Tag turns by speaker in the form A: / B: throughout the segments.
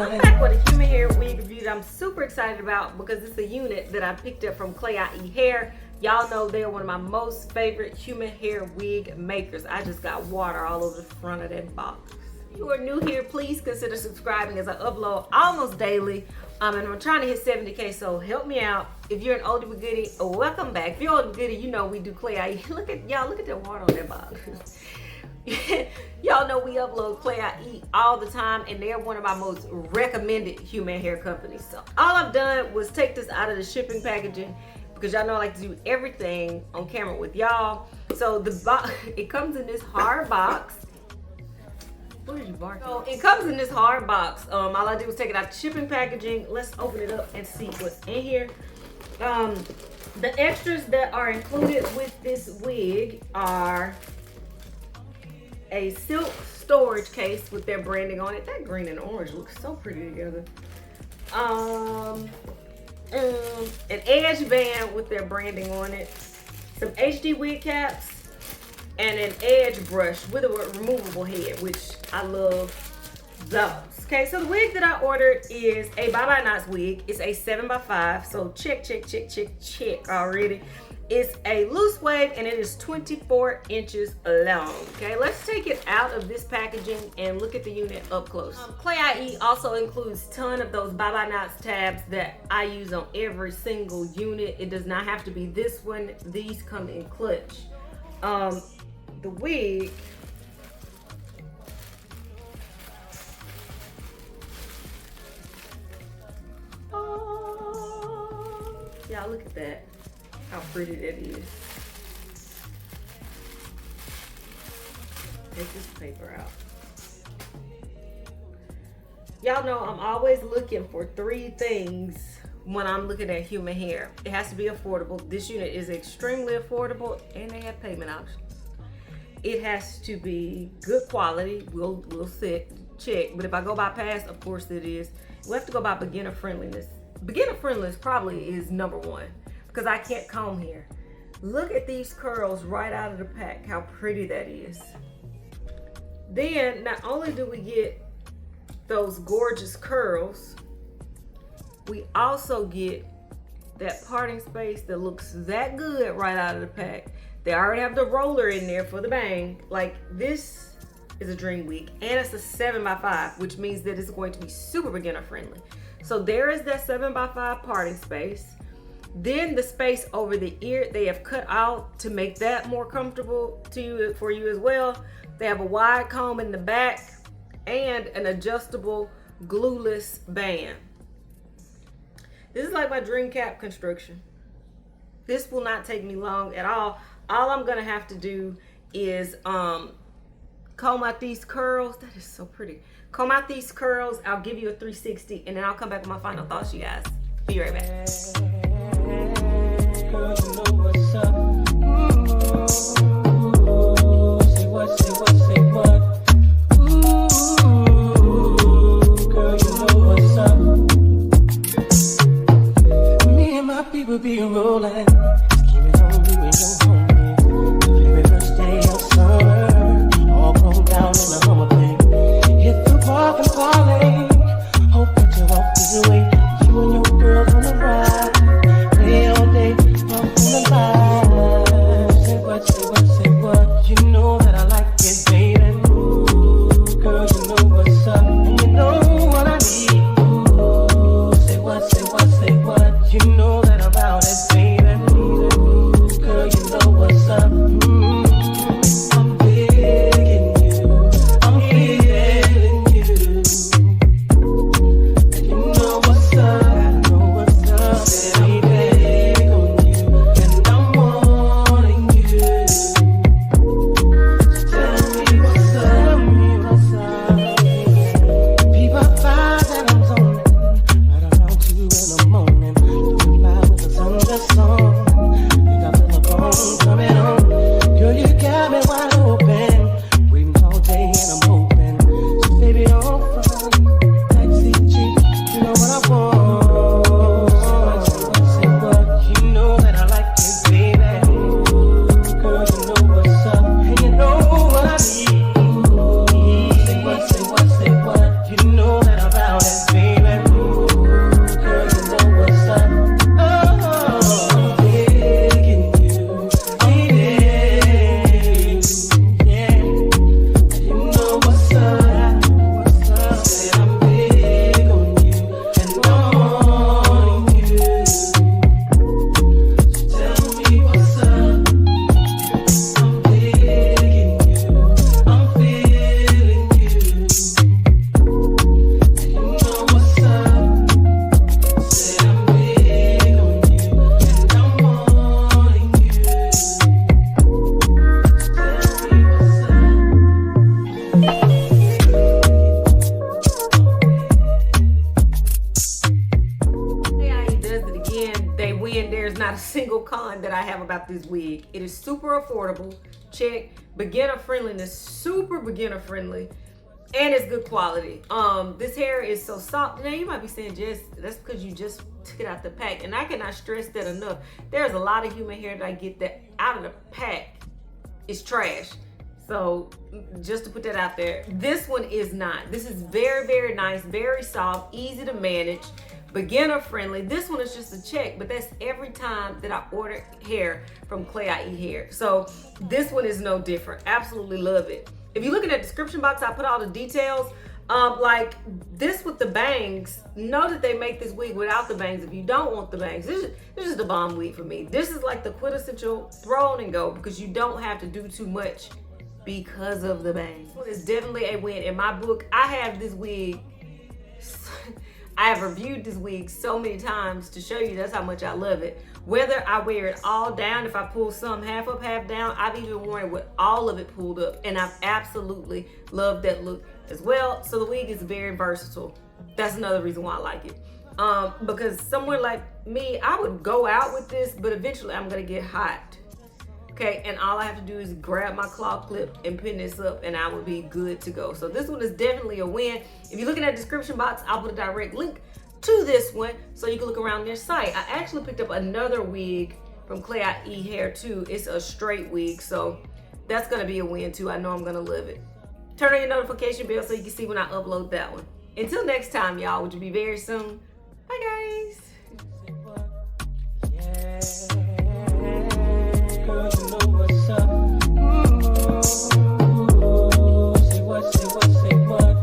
A: I'm back with a human hair wig review that I'm super excited about because it's a unit that I picked up from Klaiyi hair. Y'all know they're one of my most favorite human hair wig makers. I just got water all over the front of that box. If you are new here, please consider subscribing as I upload almost daily. And I'm trying to hit 70K, so help me out. If you're an oldie but goodie, welcome back. If you're oldie but goodie, you know we do Klaiyi. Look at that water on that box. Y'all know we upload Klaiyi all the time, and they're one of my most recommended human hair companies. So all I've done was take this out of the shipping packaging because y'all know I like to do everything on camera with y'all. So it comes in this hard box. What did you bark? So it comes in this hard box. All I did was take it out the shipping packaging. Let's open it up and see what's in here. The extras that are included with this wig are a silk storage case with their branding on it. That green and orange looks so pretty together. An edge band with their branding on it. Some HD wig caps. And an edge brush with a removable head, which I love those. Okay, so the wig that I ordered is a Bye Bye Knots wig. It's a 7x5, so check already. It's a loose wave and it is 24 inches long. Okay, let's take it out of this packaging and look at the unit up close. Klaiyi also includes a ton of those Bye Bye Knots tabs that I use on every single unit. It does not have to be this one. These come in clutch. The wig y'all look at that, how pretty that is. Take this paper out. Y'all know I'm always looking for 3 things when I'm looking at human hair. It has to be affordable. This unit is extremely affordable and they have payment options. It has to be good quality. We'll check. But if I go by past, of course it is. We'll have to go by beginner friendliness. Beginner friendliness probably is number 1 because I can't comb hair. Look at these curls right out of the pack. How pretty that is. Then not only do we get those gorgeous curls, we also get that parting space that looks that good right out of the pack. They already have the roller in there for the bang. Like, this is a dream wig and it's a 7x5, which means that it's going to be super beginner friendly. So there is that 7x5 parting space. Then the space over the ear, they have cut out to make that more comfortable for you as well. They have a wide comb in the back and an adjustable glueless band. This is like my dream cap construction. This will not take me long at all. All I'm gonna have to do is comb out these curls. That is so pretty. Comb out these curls. I'll give you a 360 and then I'll come back with my final thoughts, you guys. Be right back. Girl, you know what's up. Say what, say what, say what. Girl, you know what's up. Me and my people be rolling. Keep it on you and your home. Very first day of summer, all grown down in the Hummer thing. Hit the park and parlay. Hope that you walk this way. You and your girls on the ride. Play all day, walk on the have about this wig. It is super affordable. Check. Beginner friendliness, super beginner friendly. And it's good quality. This hair is so soft. Now you might be saying, Jess, that's because you just took it out the pack. And I cannot stress that enough. There's a lot of human hair that I get that out of the pack is trash. So just to put that out there, this one is not. This is very, very nice, very soft, easy to manage, beginner friendly. This one is just a check, but that's every time that I order hair from Klaiyi hair. So this one is no different. Absolutely love it. If you look in the description box, I put all the details. Like this with the bangs, know that they make this wig without the bangs. If you don't want the bangs, this is the bomb wig for me. This is like the quintessential throw on and go because you don't have to do too much because of the bangs. This one is definitely a win in my book. I have this wig. I have reviewed this wig so many times to show you that's how much I love it. Whether I wear it all down, if I pull some half up, half down, I've even worn it with all of it pulled up, and I've absolutely loved that look as well. So the wig is very versatile. That's another reason why I like it. Because someone like me, I would go out with this, but eventually I'm gonna get hot. Okay, and all I have to do is grab my claw clip and pin this up and I will be good to go. So this one is definitely a win. If you look in that description box, I'll put a direct link to this one so you can look around their site. I actually picked up another wig from Klaiyi hair too. It's a straight wig, so that's gonna be a win too. I know I'm gonna love it. Turn on your notification bell so you can see when I upload that one. Until next time, y'all, which will be very soon. Bye guys.
B: Girl, you know what's up. Say what, say what, say what.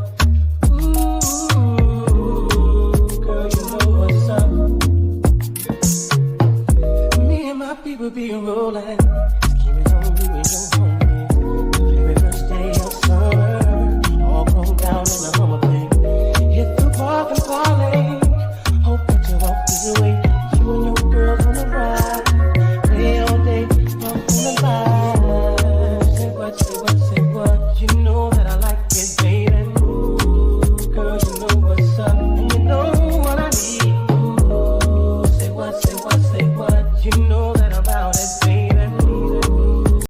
B: Girl, you know what's up. Me and my people be rolling. Keep it on you and your home.